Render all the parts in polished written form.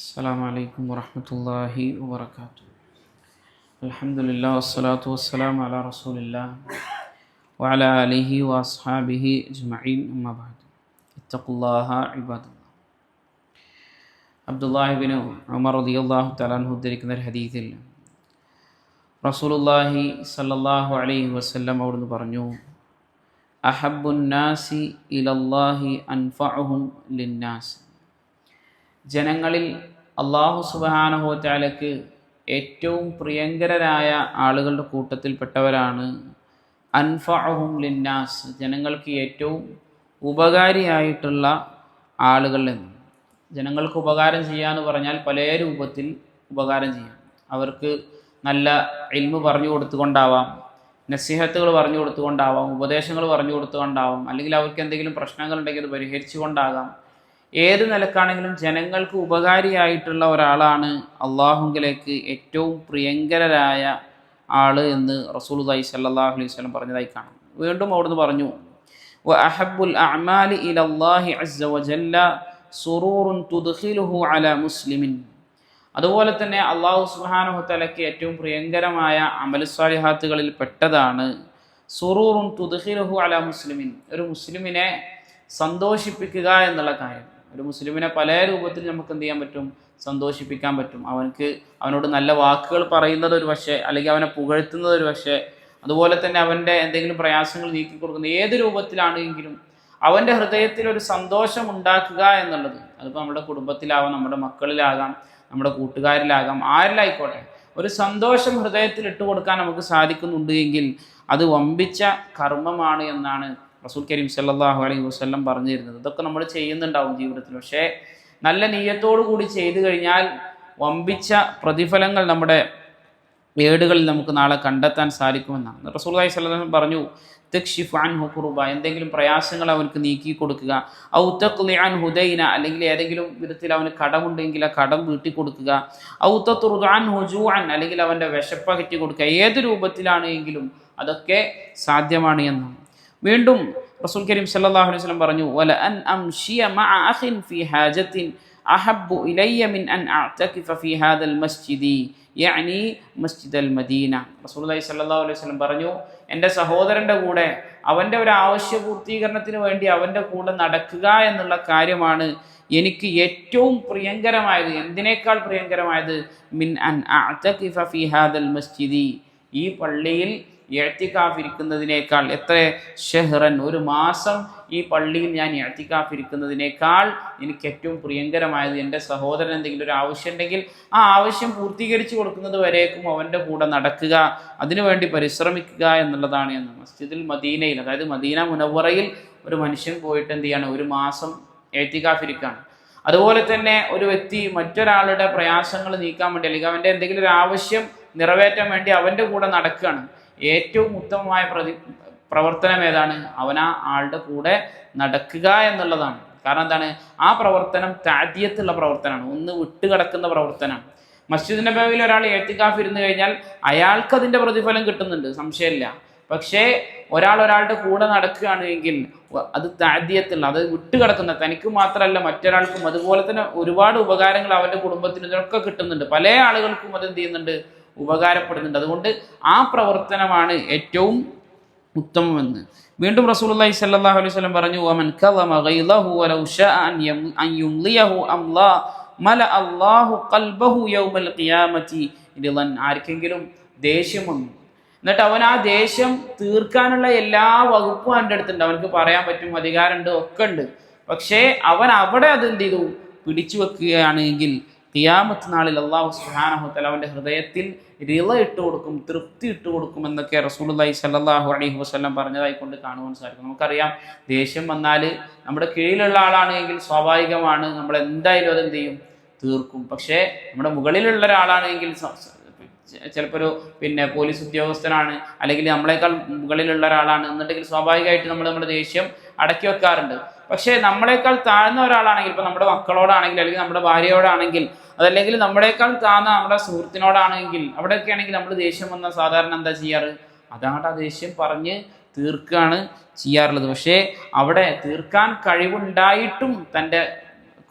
السلام عليكم ورحمة الله وبركاته. الحمد لله والصلاة والسلام على رسول الله وعلى آله وأصحابه أجمعين أما بعد اتقوا الله عباد الله. Abdullahi bin Umar റളിയല്ലാഹു തആല അൻഹു ഉദ്ധരിക്കുന്ന ഒരു ഹദീസിൽ റസൂലുള്ളാഹി സ്വല്ലല്ലാഹു അലൈഹി വസല്ലം അവിടുന്ന് പറഞ്ഞു, അഹബ്ബുൻ നാസി ഇലല്ലാഹി അൻഫഉഹും ലിന്നാസ്. ജനങ്ങളിൽ അല്ലാഹു സുബ്ഹാനഹു വ തആലക്ക് ഏറ്റവും പ്രിയങ്കരരായ ആളുകളുടെ കൂട്ടത്തിൽപ്പെട്ടവരാണ് അൻഫഉഹും ലിന്നാസ്, ജനങ്ങൾക്ക് ഏറ്റവും ഉപകാരിയായിട്ടുള്ള ആളുകൾ എന്ന്. ജനങ്ങൾക്ക് ഉപകാരം ചെയ്യാന്ന് പറഞ്ഞാൽ പല രൂപത്തിൽ ഉപകാരം ചെയ്യാം. അവർക്ക് നല്ല ഇൽമു പറഞ്ഞു കൊടുത്തുകൊണ്ടാവാം, നസീഹത്തുകൾ പറഞ്ഞു കൊടുത്തുകൊണ്ടാവാം, ഉപദേശങ്ങൾ പറഞ്ഞു കൊടുത്തുകൊണ്ടാവാം, അല്ലെങ്കിൽ അവർക്ക് എന്തെങ്കിലും പ്രശ്നങ്ങൾ ഉണ്ടെങ്കിൽ അത് പരിഹരിച്ചു കൊണ്ടാകാം. ഏത് നിലക്കാണെങ്കിലും ജനങ്ങൾക്ക് ഉപകാരിയായിട്ടുള്ള ഒരാളാണ് അള്ളാഹുങ്കിലേക്ക് ഏറ്റവും പ്രിയങ്കരരായ ആൾ എന്ന് റസൂലുള്ളാഹി സ്വല്ലല്ലാഹു അലൈഹി വസല്ലം പറഞ്ഞതായി കാണാം. വീണ്ടും അവിടുന്ന് പറഞ്ഞു, വ അഹബ്ബുൽ അഅമാലി ഇലല്ലാഹി അസ്സ വജല്ല സുറൂറുൻ തുദ്ഖിലുഹു അലാ മുസ്ലിമിൻ. അതുപോലെ തന്നെ അള്ളാഹു സുബ്ഹാനഹു വ തആലയ്ക്ക് ഏറ്റവും പ്രിയങ്കരമായ അമലുസ്വാലിഹാത്തുകളിൽ പെട്ടതാണ് സുറൂറുൻ തുദ്ഖിലുഹു അലാ മുസ്ലിമിൻ, ഒരു മുസ്ലിമിനെ സന്തോഷിപ്പിക്കുക എന്നുള്ള കാര്യം. ഒരു മുസ്ലിമിനെ പല രൂപത്തിൽ നമുക്ക് എന്ത് ചെയ്യാൻ പറ്റും? സന്തോഷിപ്പിക്കാൻ പറ്റും. അവനോട് നല്ല വാക്കുകൾ പറയുന്നത് ഒരു പക്ഷേ, അല്ലെങ്കിൽ അവനെ പുകഴ്ത്തുന്നത് ഒരു പക്ഷേ, അതുപോലെ തന്നെ അവൻ്റെ എന്തെങ്കിലും പ്രയാസങ്ങൾ നീക്കി കൊടുക്കുന്ന ഏത് രൂപത്തിലാണെങ്കിലും അവൻ്റെ ഹൃദയത്തിൽ ഒരു സന്തോഷം ഉണ്ടാക്കുക എന്നുള്ളത്, അതിപ്പോൾ നമ്മുടെ കുടുംബത്തിലാവാം, നമ്മുടെ മക്കളിലാകാം, നമ്മുടെ കൂട്ടുകാരിലാകാം, ആരിലായിക്കോട്ടെ, ഒരു സന്തോഷം ഹൃദയത്തിൽ ഇട്ട് കൊടുക്കാൻ നമുക്ക് സാധിക്കുന്നുണ്ട് എങ്കിൽ അത് വമ്പിച്ച കർമ്മമാണ് എന്നാണ് റസൂൽ കരീം സല്ലല്ലാഹു അലൈഹി വസല്ലം പറഞ്ഞു തരുന്നത്. ഇതൊക്കെ നമ്മൾ ചെയ്യുന്നുണ്ടാവും ജീവിതത്തിൽ, പക്ഷേ നല്ല നിയ്യത്തോടു കൂടി ചെയ്തു കഴിഞ്ഞാൽ വമ്പിച്ച പ്രതിഫലങ്ങൾ നമ്മുടെ ഏടുകളിൽ നമുക്ക് നാളെ കണ്ടെത്താൻ സാധിക്കുമെന്നാണ്. റസൂലുള്ളാഹി സ്വല്ലല്ലാഹു അലൈഹി വസല്ലം പറഞ്ഞു, തക്ഷിഫു അൻഹു കുർബ, എന്തെങ്കിലും പ്രയാസങ്ങൾ അവർക്ക് നീക്കി കൊടുക്കുക, ഔ തഖ്ലി അൻഹു ദൈന, അല്ലെങ്കിൽ ഏതെങ്കിലും വിധത്തിൽ അവന് കടമുണ്ടെങ്കിൽ ആ കടം വീട്ടി കൊടുക്കുക, ഔ തത്റുദു അൻഹു ജൂഅൻ, അല്ലെങ്കിൽ അവൻ്റെ വിശപ്പകറ്റി കൊടുക്കുക. ഏത് രൂപത്തിലാണ് എങ്കിലും അതൊക്കെ സാധ്യമാണ് എന്നാണ്. വീണ്ടും റസൂൽ കരീം സല്ലല്ലാഹു അലൈഹി വസല്ലം പറഞ്ഞു, വല അൻ അംശിയ മഅ അഖിൻ ഫീ ഹാജത്തിൻ അഹബ്ബു ഇലയ്യ മിൻ അൻ അഅ്തകിഫ ഫീ ഹാദൽ മസ്ജിദി യഅനി മസ്ജിദൽ മദീന. റസൂലുള്ളാഹി സ്വല്ലല്ലാഹു അലൈഹി വസല്ലം പറഞ്ഞു, എൻ്റെ സഹോദരൻ്റെ കൂടെ അവൻ്റെ ഒരു ആവശ്യ പൂർത്തീകരണത്തിന് വേണ്ടി അവൻ്റെ കൂടെ നടക്കുക എന്നുള്ള കാര്യമാണ് എനിക്ക് ഏറ്റവും പ്രിയങ്കരമായത്. എന്തിനേക്കാൾ പ്രിയങ്കരമായത്? മിൻ അൻ അഅ്തകിഫ ഫീ ഹാദൽ മസ്ജിദി, ഈ പള്ളിയിൽ ഇഅ്തികാഫ് ഇരിക്കുന്നതിനേക്കാൾ. എത്ര? ഷഹ്റൻ, ഒരു മാസം ഈ പള്ളിയിൽ ഞാൻ ഇഅ്തികാഫ് ഇരിക്കുന്നതിനേക്കാൾ എനിക്ക് ഏറ്റവും പ്രിയങ്കരമായത് എൻ്റെ സഹോദരൻ എന്തെങ്കിലും ഒരു ആവശ്യം ഉണ്ടെങ്കിൽ ആ ആവശ്യം പൂർത്തീകരിച്ചു കൊടുക്കുന്നത് വരേക്കും അവൻ്റെ കൂടെ നടക്കുക, അതിനുവേണ്ടി പരിശ്രമിക്കുക എന്നുള്ളതാണ് എന്ന്. മസ്ജിദുൽ മദീനയിൽ, അതായത് മദീന മുനവ്വറയിൽ ഒരു മനുഷ്യൻ പോയിട്ട് എന്ത് ചെയ്യാണ്? ഒരു മാസം ഇഅ്തികാഫ് ഇരിക്കുകയാണ്. അതുപോലെ തന്നെ ഒരു വ്യക്തി മറ്റൊരാളുടെ പ്രയാസങ്ങൾ നീക്കാൻ വേണ്ടി, അല്ലെങ്കിൽ അവൻ്റെ എന്തെങ്കിലും ഒരു ആവശ്യം നിറവേറ്റാൻ വേണ്ടി അവൻ്റെ കൂടെ നടക്കുകയാണ്. ഏറ്റവും ഉത്തമമായ പ്രവർത്തനം ഏതാണ്? അവനാ ആളുടെ കൂടെ നടക്കുക എന്നുള്ളതാണ്. കാരണം എന്താണ്? ആ പ്രവർത്തനം താദിയത്തുള്ള പ്രവർത്തനമാണ്, ഒന്ന് വിട്ടുകിടക്കുന്ന പ്രവർത്തനമാണ്. മസ്ജിദ് നബവിയിൽ ഒരാൾ ഇഅ്തികാഫ് ഇരുന്ന് കഴിഞ്ഞാൽ അയാൾക്ക് അതിൻ്റെ പ്രതിഫലം കിട്ടുന്നുണ്ട്, സംശയമില്ല. പക്ഷേ ഒരാളുടെ കൂടെ നടക്കുകയാണ് എങ്കിൽ അത് താദിയത്തുള്ള, അത് വിട്ടുകിടക്കുന്ന, തനിക്ക് മാത്രമല്ല മറ്റൊരാൾക്കും അതുപോലെ തന്നെ ഒരുപാട് ഉപകാരങ്ങൾ അവൻ്റെ കുടുംബത്തിന് ഇതിനൊക്കെ കിട്ടുന്നുണ്ട്. പല ആളുകൾക്കും അത് എന്ത് ചെയ്യുന്നുണ്ട്? ഉപകാരപ്പെടുന്നുണ്ട്. അതുകൊണ്ട് ആ പ്രവർത്തനമാണ് ഏറ്റവും ഉത്തമമെന്ന്. വീണ്ടും റസൂലുള്ളാഹി സ്വല്ലല്ലാഹു അലൈഹി വസല്ലം പറഞ്ഞു, വമൻ കളമ ഗൈളഹു വലൗ ശാഅ അൻ യുംലിയഹു അല്ലാ മല അല്ലാഹു ഖൽബഹു യൗമൽ ഖിയാമത്തി റിളൻ. ആർക്കെങ്കിലും ദേഷ്യം വന്നു, എന്നിട്ട് അവൻ ആ ദേഷ്യം തീർക്കാനുള്ള എല്ലാ വകുപ്പും അവൻ്റെ അടുത്തുണ്ട്, അവനക്ക് പറയാൻ പറ്റും, അധികാരമുണ്ട്, ഒക്കെ ഉണ്ട്. പക്ഷേ അവൻ അവിടെ അത് എന്ത് ചെയ്തു? പിടിച്ചു വെക്കുകയാണെങ്കിൽ ഖിയാമത്ത് നാളിൽ അല്ലാഹു സുബ്ഹാനഹു വ തആല അവൻ്റെ ഹൃദയത്തിൽ റിള ഇട്ട് കൊടുക്കും, തൃപ്തി ഇട്ട് കൊടുക്കും എന്നൊക്കെ റസൂലുള്ളാഹി സ്വല്ലല്ലാഹു അലൈഹി വസല്ലം പറഞ്ഞതായി കൊണ്ട് കാണുവാൻ സാധിക്കും. നമുക്കറിയാം, ദേഷ്യം വന്നാൽ നമ്മുടെ കീഴിലുള്ള ആളാണെങ്കിൽ സ്വാഭാവികമാണ്, നമ്മൾ എന്തായാലും അതെന്ത് ചെയ്യും? തീർക്കും. പക്ഷേ നമ്മുടെ മുകളിലുള്ള ഒരാളാണെങ്കിൽ, ചിലപ്പോൾ ഒരു പോലീസ് ഉദ്യോഗസ്ഥനാണ്, അല്ലെങ്കിൽ നമ്മളെക്കാൾ മുകളിലുള്ള ഒരാളാണ് എന്നുണ്ടെങ്കിൽ സ്വാഭാവികമായിട്ട് നമ്മുടെ ദേഷ്യം അടക്കി വെക്കാറുണ്ട്. പക്ഷേ നമ്മളെക്കാൾ താഴ്ന്ന ഒരാളാണെങ്കിൽ, ഇപ്പോൾ നമ്മുടെ മക്കളോടാണെങ്കിൽ, അല്ലെങ്കിൽ നമ്മുടെ ഭാര്യയോടാണെങ്കിൽ, അതല്ലെങ്കിൽ നമ്മളെക്കാൾ താഴ്ന്ന നമ്മുടെ സുഹൃത്തിനോടാണെങ്കിൽ, അവിടെയൊക്കെ ആണെങ്കിൽ നമ്മൾ ദേഷ്യം വന്നാൽ സാധാരണ എന്താ ചെയ്യാറ്? അതാണ് ആ ദേഷ്യം പറഞ്ഞ് തീർക്കുകയാണ് ചെയ്യാറുള്ളത്. പക്ഷേ അവിടെ തീർക്കാൻ കഴിവുണ്ടായിട്ടും തൻ്റെ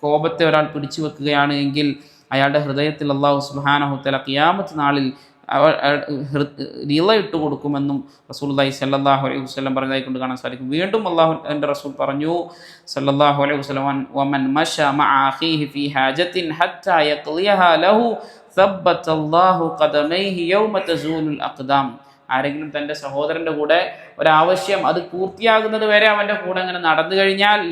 കോപത്തെ ഒരാൾ പിടിച്ചു വെക്കുകയാണ് എങ്കിൽ അയാളുടെ ഹൃദയത്തിൽ അള്ളാഹു സുബ്ഹാനഹു തആല ഖിയാമത്ത് നാളിൽ റിള ഇട്ട് കൊടുക്കുമെന്നും റസൂലുള്ളാഹി സ്വല്ലല്ലാഹു അലൈഹി വസല്ലം പറഞ്ഞതായി കൊണ്ട് കാണാൻ സാധിക്കും. വീണ്ടും അള്ളാഹുവിൻ്റെ റസൂൽ പറഞ്ഞു സ്വല്ലല്ലാഹു അലൈഹി വസല്ലം, വമൻ മശ മഅ അഖീഹി ഫീ ഹാജത്തിൻ ഹത്താ യഖ്ളിയഹാ ലഹു സബ്ബത്തല്ലാഹു ഖദമൈഹി യൗമ തസൂലുൽ അഖ്ദാം. ആരെങ്കിലും തൻ്റെ സഹോദരൻ്റെ കൂടെ ഒരാവശ്യം അത് പൂർത്തിയാകുന്നത് വരെ അവൻ്റെ കൂടെ അങ്ങനെ നടന്നു കഴിഞ്ഞാൽ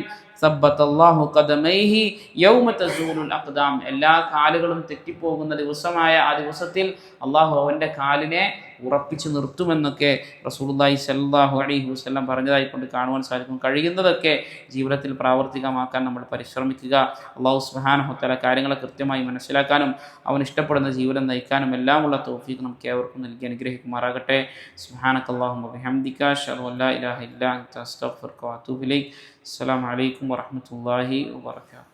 സബ്ബത്തല്ലാഹു ഖദമൈഹി യൗമ തസൂലുൽ അഖ്ദാം, എല്ലാ കാലുകളും തെറ്റിപ്പോകുന്ന ദിവസമായ ആ ദിവസത്തിൽ അള്ളാഹു അവൻ്റെ കാലിനെ ഉറപ്പിച്ചു നിർത്തുമെന്നൊക്കെ റസൂലുള്ളാഹി സ്വല്ലല്ലാഹു അലൈഹി വസല്ലം പറഞ്ഞതായി കൊണ്ട് കാണുവാൻ സാധിക്കും. കഴിയുന്നതൊക്കെ ജീവിതത്തിൽ പ്രാവർത്തികമാക്കാൻ നമ്മൾ പരിശ്രമിക്കുക. അള്ളാഹു സുബ്ഹാനഹു തആല കാര്യങ്ങളെ കൃത്യമായി മനസ്സിലാക്കാനും അവൻ ഇഷ്ടപ്പെടുന്ന ജീവിതം നയിക്കാനും എല്ലാമുള്ള തൗഫീഖ് നമുക്ക് ഏവർക്കും നൽകി അനുഗ്രഹിക്കുമാറാകട്ടെ. സുബ്ഹാനകല്ലാഹുമ്മ വബിഹംദിക അശ്ഹദു അൻ ലാ ഇലാഹ ഇല്ലാ അൻത അസ്തഗ്ഫിറുക വഅതൂബു ഇലൈക്. അസ്സലാമു അലൈക്കും വറഹ്മത്തുള്ളാഹി വബറകാതുഹു.